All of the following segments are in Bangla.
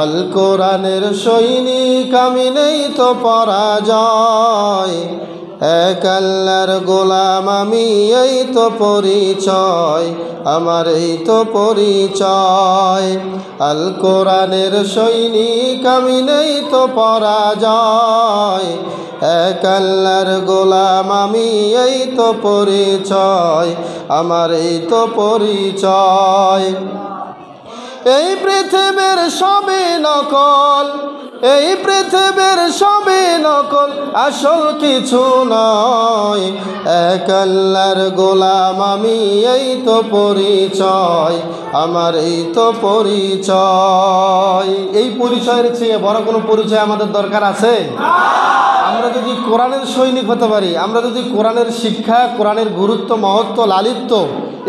আল কোরআনের সৈনিক আমি, নেই তো পরাজয়। এক আল্লাহর গোলাম আমি, এই তো পরিচয় আমার, এই তো পরিচয়। আল কোরআনের সৈনিক আমি, নেই তো পরাজয়। এক আল্লাহর গোলাম আমি, এই তো পরিচয় আমার, এই তো পরিচয়। এই পৃথিবীর সবই নকল, এই পৃথিবীর সবই নকল, আসল কিছু নয়। এক আল্লাহর গোলাম আমি, এই তো পরিচয় আমার, এই তো পরিচয়। এই পরিচয়ের চেয়ে বড় কোনো পরিচয় আমাদের দরকার আছে? আমরা যদি কোরআনের সৈনিক হতে পারি, আমরা যদি কোরআনের শিক্ষা, কোরআনের গুরুত্ব, মহত্ব, লালিত্য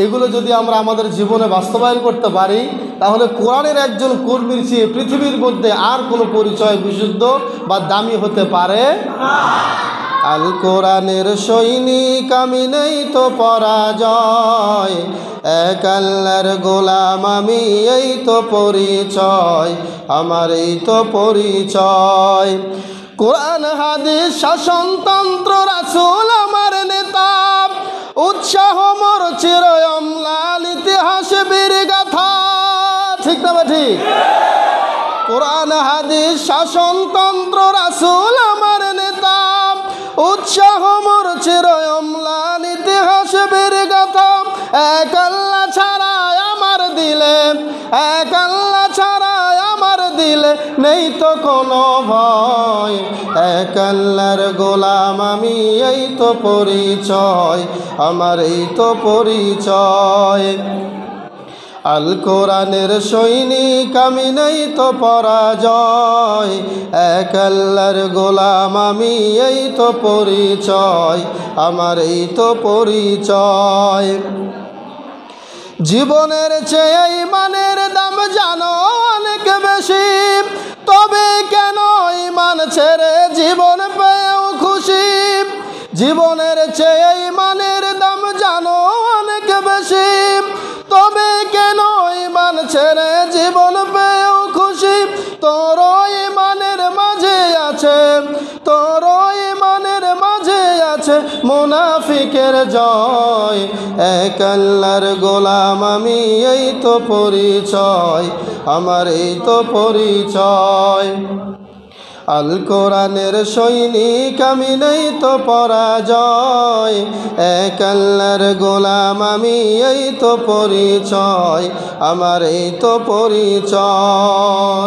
এগুলো যদি আমরা আমাদের জীবনে বাস্তবায়ন করতে পারি, তাহলে কোরআনের একজন কর্মীর চেয়ে পৃথিবীর মধ্যে আর কোনো পরিচয় বিশুদ্ধ বা দামি হতে পারে না। আল কোরআনের সৈনিক আমি, নেই তো পরাজয়। এক আল্লাহর গোলাম আমি, এই তো পরিচয় আমার, এই তো পরিচয়। কোরআন হাদিস শাসনতন্ত্র রাসূল আমার নেতা, উৎসাহ মোর চির অম্লান ইতিহাস বীর গাথা। ঠিক না ঠিক? কোরআন হাদিস শাসনতন্ত্র রাসূল আমার নেতা, উৎসাহ মোর চির অম্লান ইতিহাস বীর গাথা। এক আল্লাহ ছাড়া আমার দিলে, এক আল্লাহ ছাড়া আমার দিলে নেই তো কোনো ভয়। এক আল্লাহর গোলাম আমি, এই তো পরিচয় আমার, এই তো পরিচয়। আল কোরআনের সৈনিক আমি, নেই তো পরাজয়। এক আল্লাহর গোলাম আমি, এই তো পরিচয় আমার, এই তো পরিচয়। জীবনের চেয়ে ঈমানের দাম জানো অনেক বেশি, তবে কেন ঈমান ছেড়ে জীবন পেয়েও খুশি? জীবনের চেয়ে ঈমানের দাম জানো অনেক বেশি, তবে কেন ঈমান ছেড়ে জীবন পেয়েও খুশি? তোর ঈমানের মাঝে আছে, তোর ঈমানের মাঝে আছে মুনাফিকের জয়। এক আল্লাহর গোলাম আমি, এই তো পরিচয় আমার, এই তো পরিচয়। আল কোরআনের সৈনিক আমি, নেই তো পরাজয়। এক আল্লাহর গোলাম আমি, এই তো পরিচয় আমার, এই তো পরিচয়।